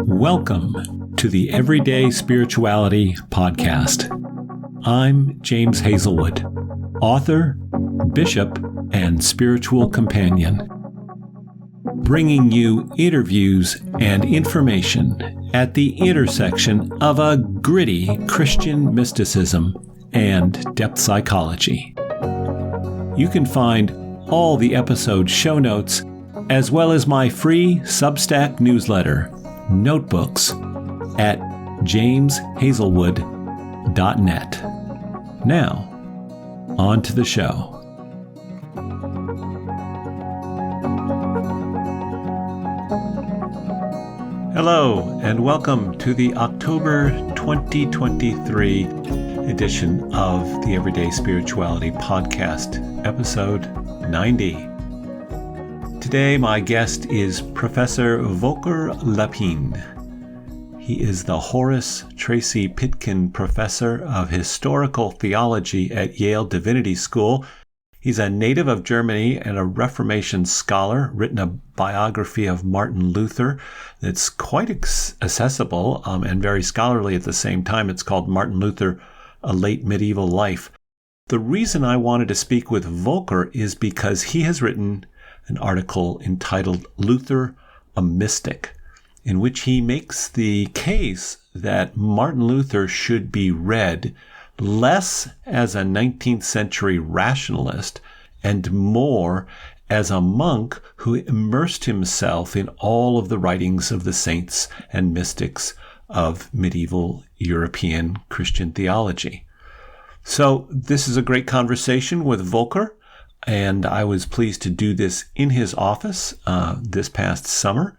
Welcome to the Everyday Spirituality Podcast. I'm James Hazelwood, author, bishop, and spiritual companion, bringing you interviews and information at the intersection of a gritty Christian mysticism and depth psychology. You can find all the episode show notes, as well as my free Substack newsletter, Notebooks, at jameshazelwood.net. Now, on to the show. Hello, and welcome to the October 2023 edition of the Everyday Spirituality Podcast, episode 90. Today, my guest is Professor Volker Leppin. He is the Horace Tracy Pitkin Professor of Historical Theology at Yale Divinity School. He's a native of Germany and a Reformation scholar, written a biography of Martin Luther that's quite accessible and very scholarly at the same time. It's called Martin Luther, A Late Medieval Life. The reason I wanted to speak with Volker is because he has written an article entitled Luther, a Mystic, in which he makes the case that Martin Luther should be read less as a 19th century rationalist and more as a monk who immersed himself in all of the writings of the saints and mystics of medieval European Christian theology. So this is a great conversation with Volker, and I was pleased to do this in his office this past summer.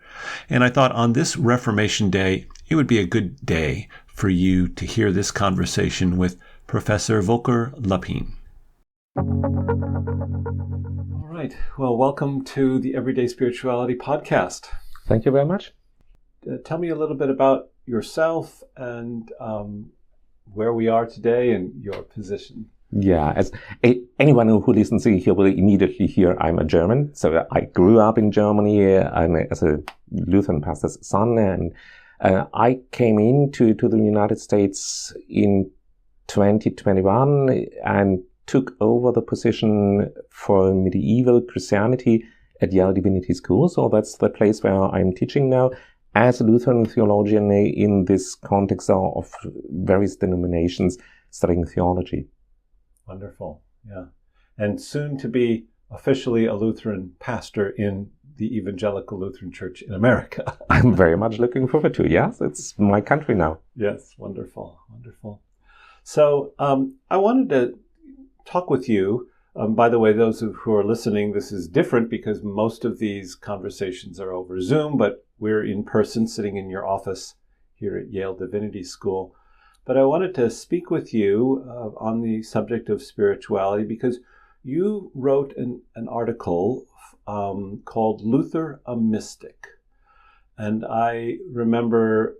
And I thought on this Reformation Day, it would be a good day for you to hear this conversation with Professor Volker Leppin. All right. Well, welcome to the Everyday Spirituality Podcast. Thank you very much. Tell me a little bit about yourself and where we are today and your position. Yeah, as anyone who listens here will immediately hear I'm a German. So I grew up in Germany as a Lutheran pastor's son, and I came into the United States in 2021 and took over the position for medieval Christianity at Yale Divinity School. So that's the place where I'm teaching now as a Lutheran theologian in this context of various denominations studying theology. Wonderful. Yeah. And soon to be officially a Lutheran pastor in the Evangelical Lutheran Church in America. I'm very much looking forward to it. Yes, it's my country now. Yes, wonderful, wonderful. So I wanted to talk with you. By the way, those who are listening, this is different because most of these conversations are over Zoom, but we're in person sitting in your office here at Yale Divinity School. But I wanted to speak with you on the subject of spirituality because you wrote an article called Luther, a Mystic. And I remember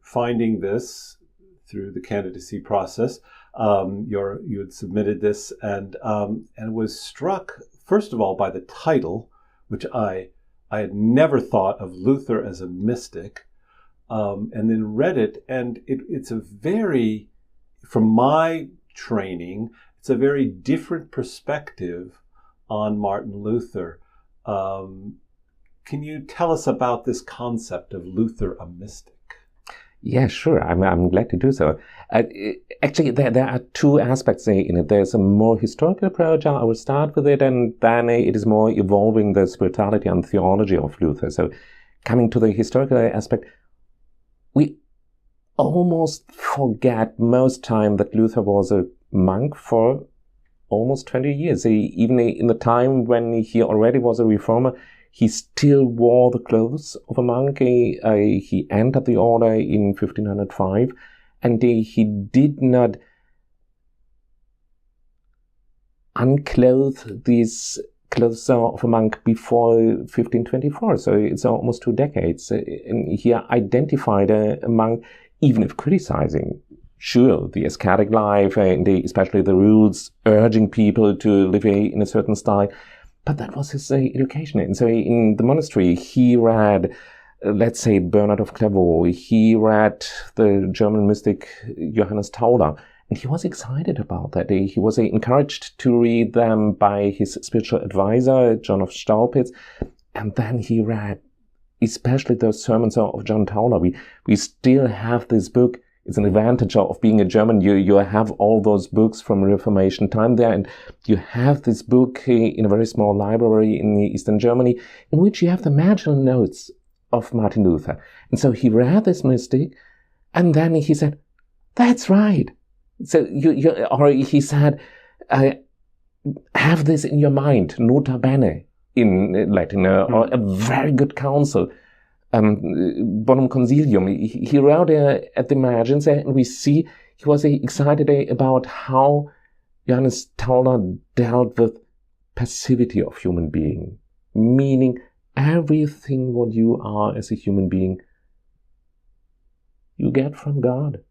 finding this through the candidacy process. You had submitted this and was struck, first of all, by the title, which I had never thought of Luther as a mystic. And then read it, and it's a very, from my training, it's a very different perspective on Martin Luther. Can you tell us about this concept of Luther, a mystic? Yeah, sure. I'm glad to do so. Actually, there are two aspects in it. There's a more historical approach. I will start with it, and then it is more evolving the spirituality and theology of Luther. So coming to the historical aspect, we almost forget most time that Luther was a monk for almost 20 years. Even in the time when he already was a reformer, he still wore the clothes of a monk. He entered the order in 1505, and he did not unclothe these clothes of a monk before 1524, so it's almost 2 decades. And he identified a monk, even if criticizing, sure, the ascetic life, and especially the rules urging people to live in a certain style, But that was his education. And so in the monastery, he read, let's say, Bernard of Clairvaux. He read the German mystic Johannes Tauler. And he was excited about that. He was encouraged to read them by his spiritual advisor, John of Staupitz. And then he read especially those sermons of John Tauler. We still have this book. It's an advantage of being a German. You have all those books from Reformation time there, and you have this book in a very small library in Eastern Germany, in which you have the marginal notes of Martin Luther. And so he read this mystic, and then he said, "That's right." So or he said, "Have this in your mind, nota bene," in Latin, or a very good counsel. Bonum Consilium. He wrote at the margins, and we see he was excited about how Johannes Tauler dealt with passivity of human being, meaning everything what you are as a human being, you get from God.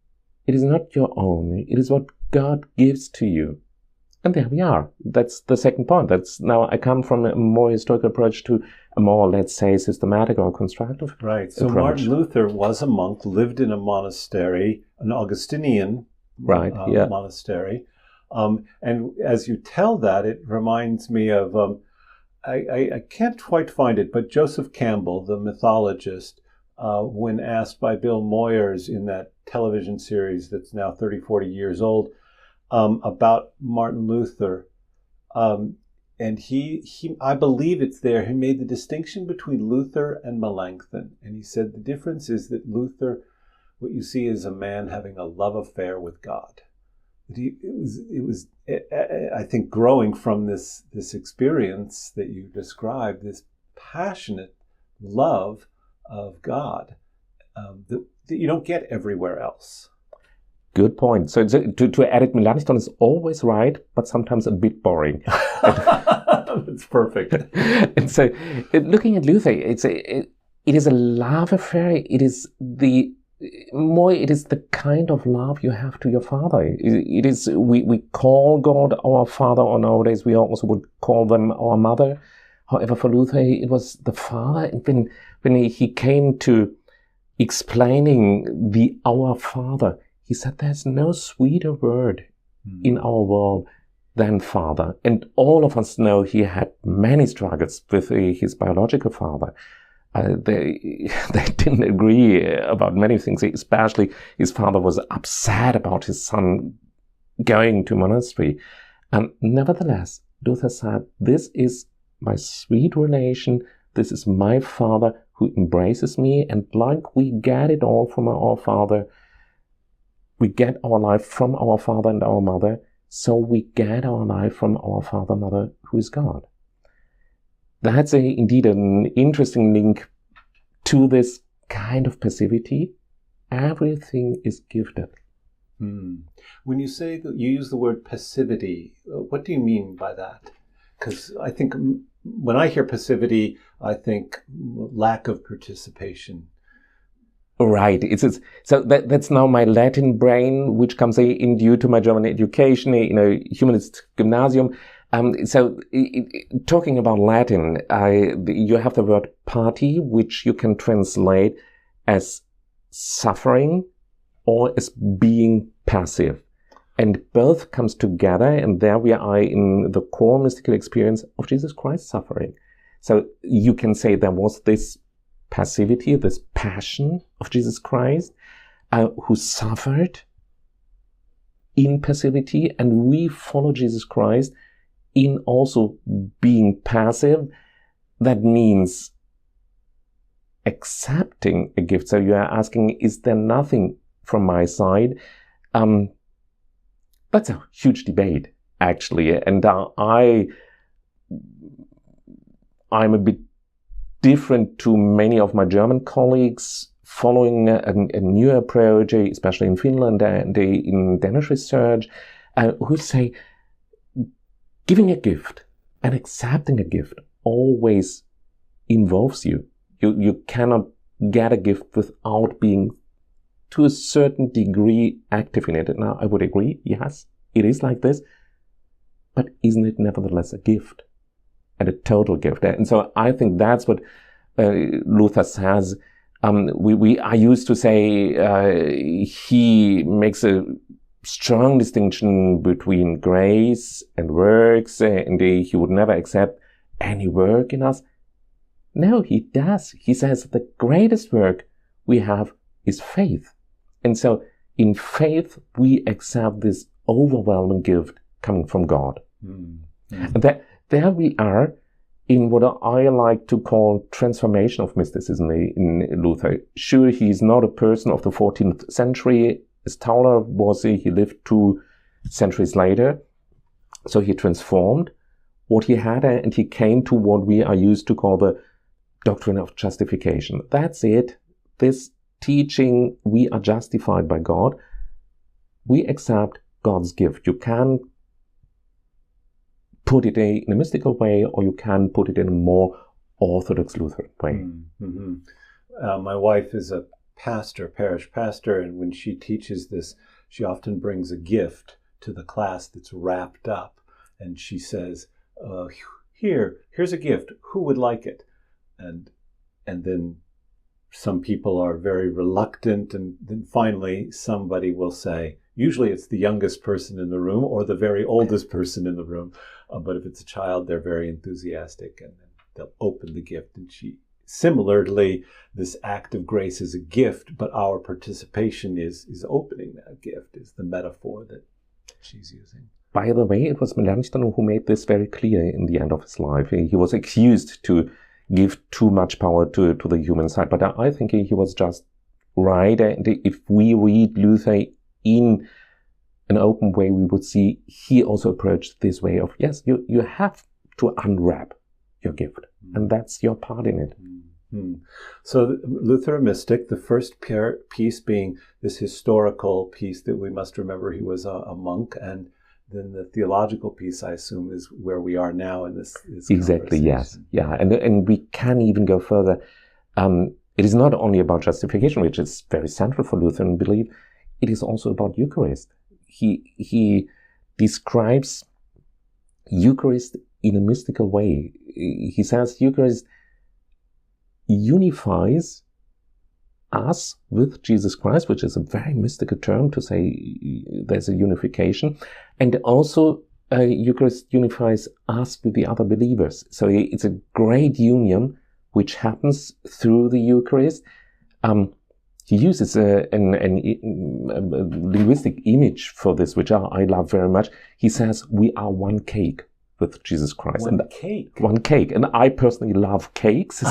It is not your own. It is what God gives to you. And there we are. That's the second point. Now I come from a more historical approach to a more, let's say, systematic or constructive Right. So approach. Martin Luther was a monk, lived in a monastery, an Augustinian monastery. And as you tell that, it reminds me of, I can't quite find it, but Joseph Campbell, the mythologist, when asked by Bill Moyers in that television series that's now 30, 40 years old, about Martin Luther, and he I believe it's there, he made the distinction between Luther and Melanchthon, and he said the difference is that Luther, what you see is a man having a love affair with God. It was I think growing from this experience that you described, this passionate love of God that you don't get everywhere else. Good point. So to add it, Melanchthon is always right, but sometimes a bit boring. That's perfect. And so, looking at Luther, it is a love affair. It is the kind of love you have to your Father. It is we call God our Father, or nowadays we also would call them our Mother. However, for Luther, it was the Father. And when he came to explaining the Our Father, he said there's no sweeter word in our world than Father. And all of us know he had many struggles with his biological father. They didn't agree about many things, especially his father was upset about his son going to monastery. And nevertheless, Luther said, this is my sweet relation, this is my Father who embraces me, and like we get it all from our Father, we get our life from our Father and our Mother, so we get our life from our Father, Mother, who is God. That's indeed an interesting link to this kind of passivity. Everything is gifted. When you say that you use the word passivity, what do you mean by that? Because I think when I hear passivity, I think lack of participation. Right. So that's now my Latin brain, which comes in due to my German education, humanist gymnasium. Talking about Latin, you have the word pati, which you can translate as suffering or as being passive. And both comes together, and there we are in the core mystical experience of Jesus Christ suffering. So you can say there was this passivity, this passion of Jesus Christ, who suffered in passivity, and we follow Jesus Christ in also being passive. That means accepting a gift. So you are asking, is there nothing from my side? That's a huge debate, actually, and I'm a bit different to many of my German colleagues, following a new approach, especially in Finland and in Danish research, who say giving a gift and accepting a gift always involves you. You cannot get a gift without being, to a certain degree, active in it. Now, I would agree, yes, it is like this, but isn't it nevertheless a gift? and a total gift. And so I think that's what Luther says. I used to say he makes a strong distinction between grace and works, and he would never accept any work in us. No, he does. He says the greatest work we have is faith. And so in faith, we accept this overwhelming gift coming from God. And there we are in what I like to call transformation of mysticism in Luther. Sure, he's not a person of the 14th century. As Tauler was, he lived 2 centuries later. So he transformed what he had, and he came to what we are used to call the doctrine of justification. That's it. This teaching, we are justified by God. We accept God's gift. You can put it in a mystical way, or you can put it in a more orthodox Lutheran way. My wife is a parish pastor, and when she teaches this, she often brings a gift to the class that's wrapped up, and she says, here's a gift, who would like it? And then some people are very reluctant, and then finally somebody will say, usually it's the youngest person in the room or the very oldest person in the room, but if it's a child, they're very enthusiastic, and then they'll open the gift. And similarly, this act of grace is a gift, but our participation is opening that gift, is the metaphor that she's using. By the way, it was Melanchthon who made this very clear in the end of his life. He was accused to give too much power to the human side, but I think he was just right. And if we read Luther in an open way, we would see he also approached this way of, yes, you have to unwrap your gift, and that's your part in it. So Luther, a mystic, the first piece being this historical piece that we must remember he was a monk, and then the theological piece, I assume, is where we are now in this exactly, yes. Yeah, and we can even go further. It is not only about justification, which is very central for Lutheran belief. It is also about Eucharist. He describes Eucharist in a mystical way. He says Eucharist unifies us with Jesus Christ, which is a very mystical term to say there's a unification. And also Eucharist unifies us with the other believers. So it's a great union which happens through the Eucharist. He uses a linguistic image for this, which I love very much. He says, we are one cake with Jesus Christ. One cake. And I personally love cakes.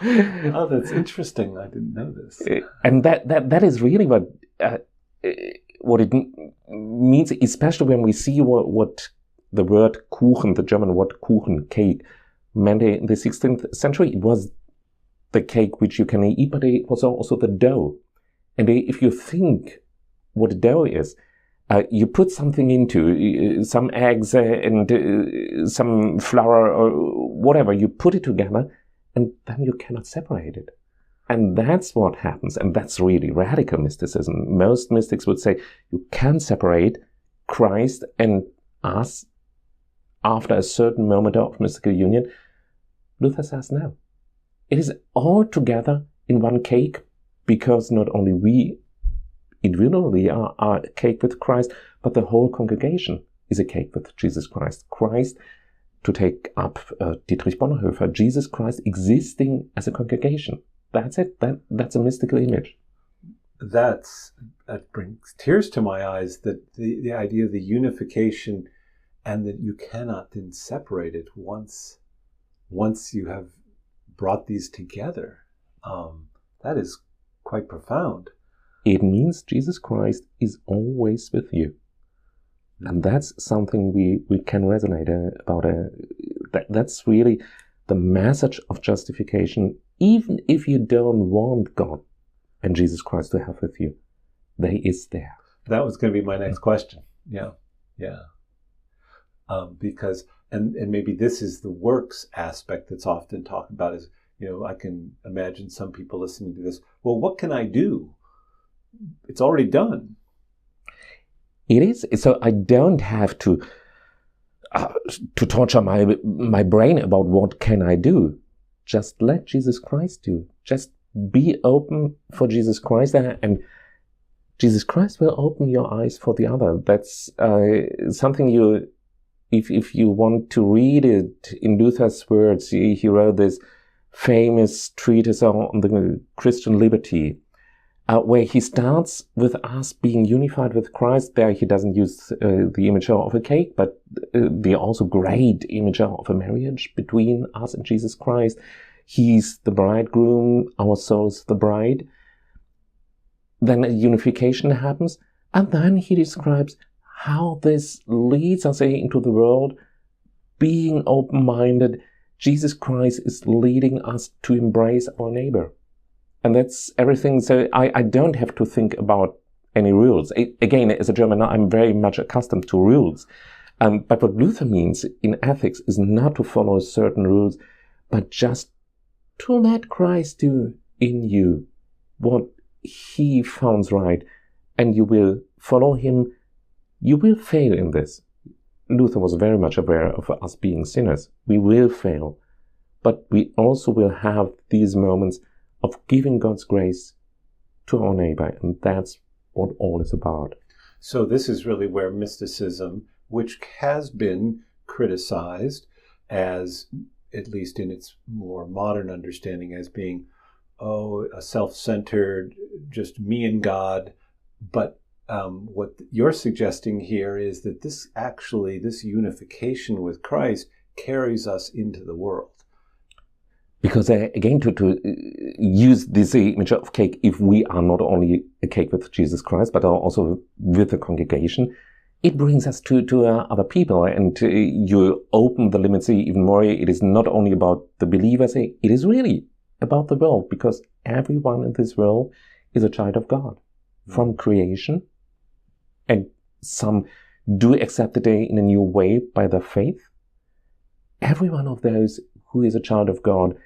Oh, that's interesting. I didn't know this. And that is really what it means, especially when we see what the word Kuchen, the German word Kuchen, cake, meant in the 16th century. It was the cake which you can eat, but it was also the dough. And if you think what a dough is, you put something into, some eggs and some flour or whatever, you put it together, and then you cannot separate it. And that's what happens, and that's really radical mysticism. Most mystics would say you can separate Christ and us after a certain moment of mystical union. Luther says no. It is all together in one cake, because not only we individually are a cake with Christ, but the whole congregation is a cake with Jesus Christ. Christ, to take up Dietrich Bonhoeffer, Jesus Christ existing as a congregation. That's it. That's a mystical image. That brings tears to my eyes, that the idea of the unification, and that you cannot then separate it once you have brought these together. That is quite profound. It means Jesus Christ is always with you. And that's something we can resonate about. That's really the message of justification. Even if you don't want God and Jesus Christ to have with you, He is there. That was going to be my next question. Yeah. Because, and maybe this is the works aspect that's often talked about, is, I can imagine some people listening to this, well, what can I do? It's already done. It is. So I don't have to to torture my brain about what can I do. Just let Jesus Christ do. Just be open for Jesus Christ, and Jesus Christ will open your eyes for the other. That's something if you want to read it in Luther's words, he wrote this famous treatise on the Christian liberty, where he starts with us being unified with Christ. There he doesn't use the image of a cake, but the also great image of a marriage between us and Jesus Christ. He's the bridegroom, our soul's the bride. Then a unification happens, and then he describes how this leads us into the world, being open-minded. Jesus Christ is leading us to embrace our neighbor. And that's everything. So I don't have to think about any rules. Again, as a German, I'm very much accustomed to rules. But what Luther means in ethics is not to follow certain rules, but just to let Christ do in you what he found right, and you will follow him. You will fail in this. Luther was very much aware of us being sinners. We will fail, but we also will have these moments of giving God's grace to our neighbor, and that's what all is about. So this is really where mysticism, which has been criticized as, at least in its more modern understanding, as being a self-centered, just me and God. But what you're suggesting here is that this unification with Christ carries us into the world. Because again, to use this image of cake, if we are not only a cake with Jesus Christ, but are also with the congregation, it brings us to other people, and you open the limits even more. It is not only about the believers, it is really about the world, because everyone in this world is a child of God from creation, and some do accept it in a new way by their faith. Every one of those who is a child of God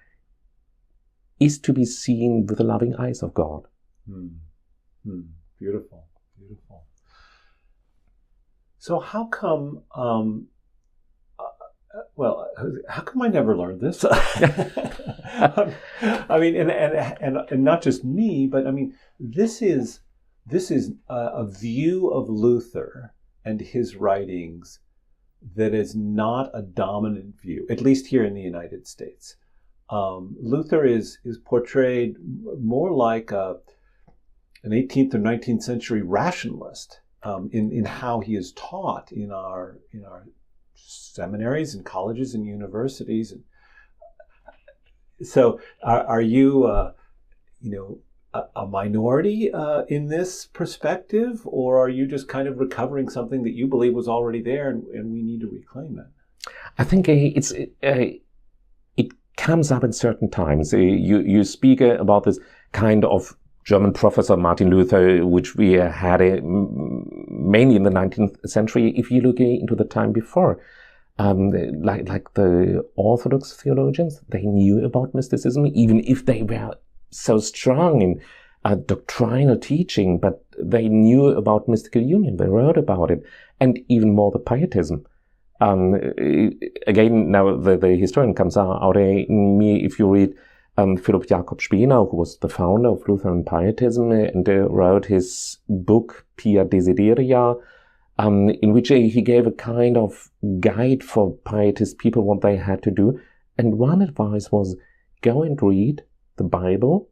is to be seen with the loving eyes of God. Beautiful, beautiful. So how come, how come I never learned this? I mean, and not just me, but I mean, this is a view of Luther and his writings that is not a dominant view, at least here in the United States. Luther is portrayed more like an 18th or 19th century rationalist in how he is taught in our seminaries and colleges and universities. And so, are you a minority in this perspective, or are you just kind of recovering something that you believe was already there and we need to reclaim it? I think it comes up in certain times. You speak about this kind of German professor Martin Luther, which we had mainly in the 19th century. If you look into the time before, like the Orthodox theologians, they knew about mysticism, even if they were so strong in doctrinal teaching, but they knew about mystical union. They wrote about it, and even more the pietism. Again, now the historian comes out in me. If you read Philipp Jakob Spener, who was the founder of Lutheran pietism, and wrote his book Pia Desideria, in which he gave a kind of guide for pietist people what they had to do. And one advice was, go and read the Bible,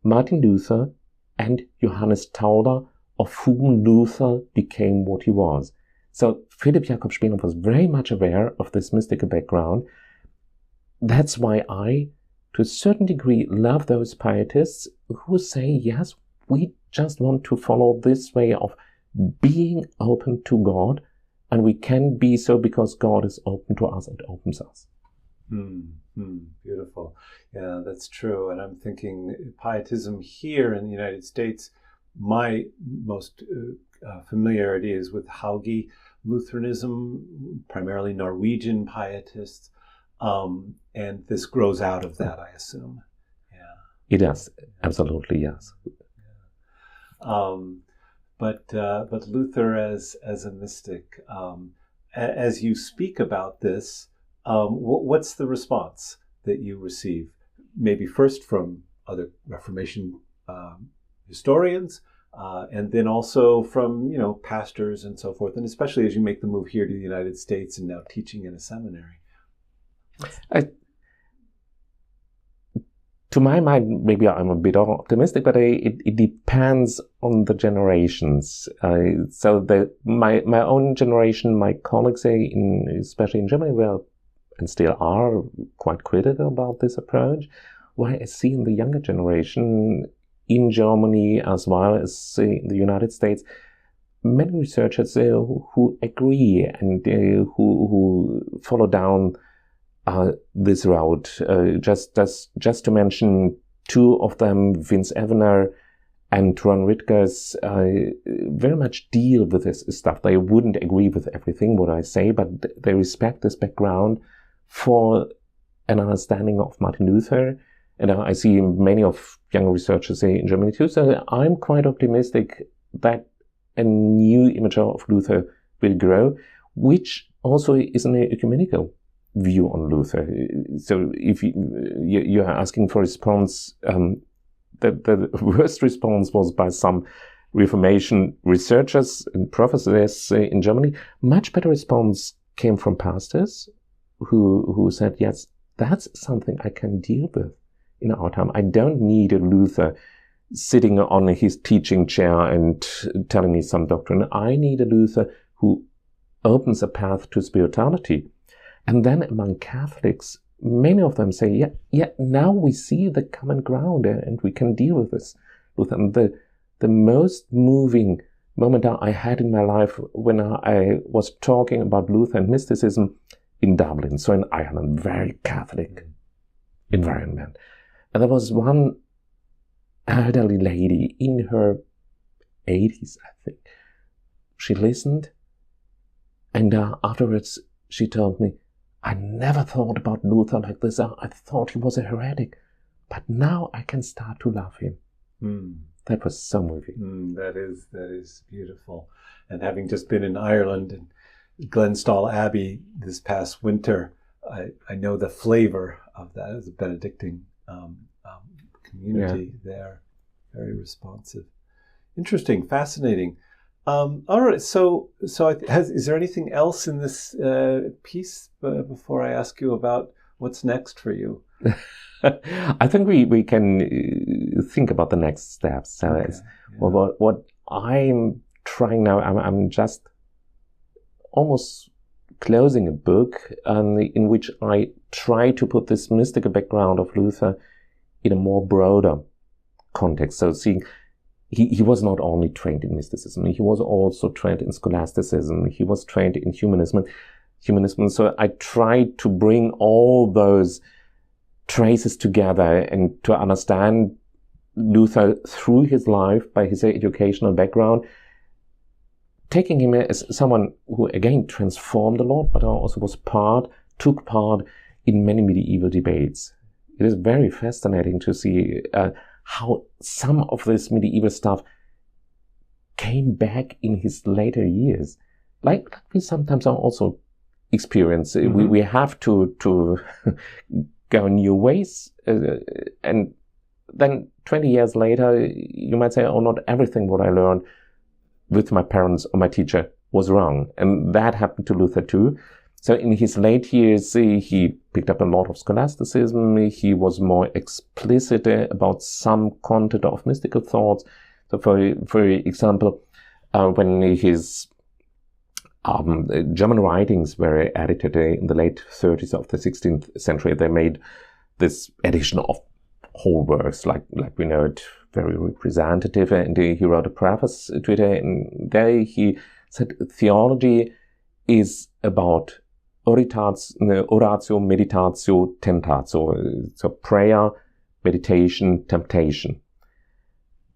Martin Luther, and Johannes Tauler, of whom Luther became what he was. So Philipp Jakob Spener was very much aware of this mystical background. That's why I, to a certain degree, love those pietists who say, yes, we just want to follow this way of being open to God, and we can be so because God is open to us and opens us. Beautiful. Yeah, that's true. And I'm thinking pietism here in the United States, my most familiarity is with Hauge Lutheranism, primarily Norwegian pietists, and this grows out of that, I assume. Yeah, it does. Absolutely, yes. Yeah. But Luther as a mystic, as you speak about this, what's the response that you receive? Maybe first from other Reformation historians, and then also from, pastors and so forth, and especially as you make the move here to the United States and now teaching in a seminary. To my mind, maybe I'm a bit optimistic, but it depends on the generations. So my own generation, my colleagues, especially in Germany, were and still are quite critical about this approach. Why I see in the younger generation in Germany as well as in the United States, many researchers who agree and who follow down this route. Just to mention two of them, Vince Evener and Ron Ritgers, very much deal with this stuff. They wouldn't agree with everything what I say, but they respect this background for an understanding of Martin Luther. And I see many of young researchers in Germany too. So I'm quite optimistic that a new image of Luther will grow, which also is an ecumenical view on Luther. So if you are asking for response, the worst response was by some Reformation researchers and professors in Germany. Much better response came from pastors who said, yes, that's something I can deal with in our time. I don't need a Luther sitting on his teaching chair and telling me some doctrine. I need a Luther who opens a path to spirituality. And then among Catholics, many of them say, yeah, now we see the common ground and we can deal with this. And the most moving moment I had in my life when I was talking about Luther and mysticism in Dublin, so in Ireland, very Catholic environment. And there was one elderly lady in her 80s, I think. She listened, and afterwards she told me, I never thought about Luther like this. I thought he was a heretic, but now I can start to love him. That was so moving. That is beautiful. And having just been in Ireland and Glenstall Abbey this past winter, I know the flavor of that as a Benedictine community there. Very responsive. Interesting, fascinating. All right, so is there anything else in this piece before I ask you about what's next for you? I think we can think about the next steps. So Okay, what I'm trying now, I'm just almost closing a book in which I try to put this mystical background of Luther in a more broader context. So seeing he was not only trained in mysticism, he was also trained in scholasticism, he was trained in humanism. So I tried to bring all those traces together and to understand Luther through his life, by his educational background, taking him as someone who again transformed a lot, but also took part in many medieval debates. It is very fascinating to see how some of this medieval stuff came back in his later years. Like we sometimes also experience. We have to go new ways. And then 20 years later, you might say, oh, not everything what I learned with my parents or my teacher was wrong. And that happened to Luther too. So in his late years, he picked up a lot of scholasticism. He was more explicit about some content of mystical thoughts. So for example, when his German writings were edited in the late 30s of the 16th century, they made this edition of whole works, like we know it, very representative. And he wrote a preface to it, and there he said theology is about oratio, meditatio, tentatio, so prayer, meditation, temptation.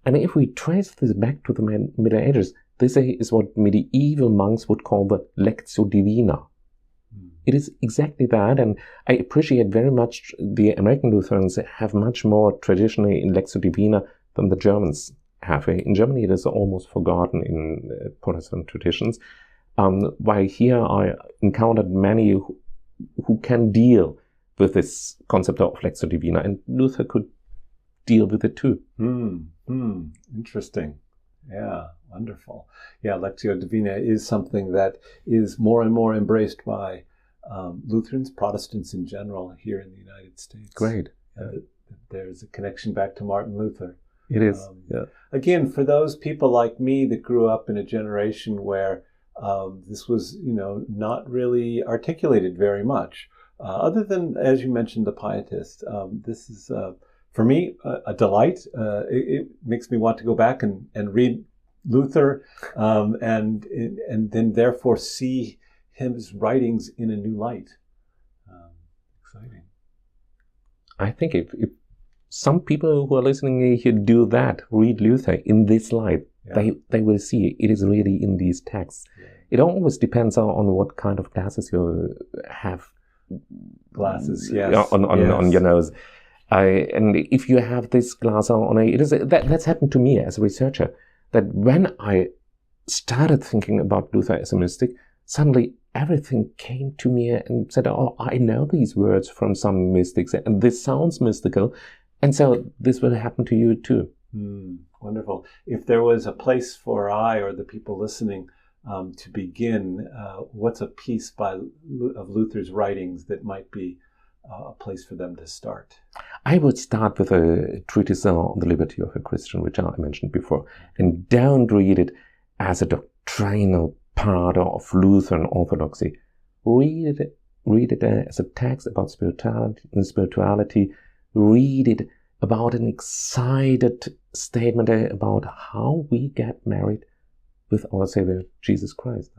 And if we trace this back to the Middle Ages, this is what medieval monks would call the lectio divina. It is exactly that, and I appreciate very much the American Lutherans have much more traditionally in lectio divina than the Germans have. In Germany, it is almost forgotten in Protestant traditions. While here I encountered many who can deal with this concept of Lectio Divina, and Luther could deal with it too. Interesting. Yeah, wonderful. Yeah, Lectio Divina is something that is more and more embraced by Lutherans, Protestants in general, here in the United States. Great. There's a connection back to Martin Luther. It is. Again, for those people like me that grew up in a generation where this was, not really articulated very much, other than, as you mentioned, the Pietists. This is, for me, a delight. It makes me want to go back and read Luther, and then therefore see his writings in a new light. Exciting. I think if some people who are listening here do that, read Luther in this light, they will see it is really in these texts. Yeah. It always depends on what kind of glasses you have. Glasses, yes. On your nose. And if you have this glass on, that's happened to me as a researcher, that when I started thinking about Luther as a mystic, suddenly everything came to me and said, oh, I know these words from some mystics, and this sounds mystical. And so this will happen to you too. Wonderful. If there was a place for I or the people listening to begin, what's a piece of Luther's writings that might be a place for them to start? I would start with a treatise on the liberty of a Christian, which I mentioned before, and don't read it as a doctrinal part of Lutheran orthodoxy. Read it as a text about spirituality. Read it about an excited statement about how we get married with our Savior, Jesus Christ.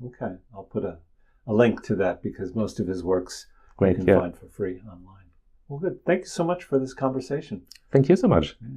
Okay, I'll put a link to that because most of his works you can find for free online. Well, good. Thank you so much for this conversation. Thank you so much. Yeah.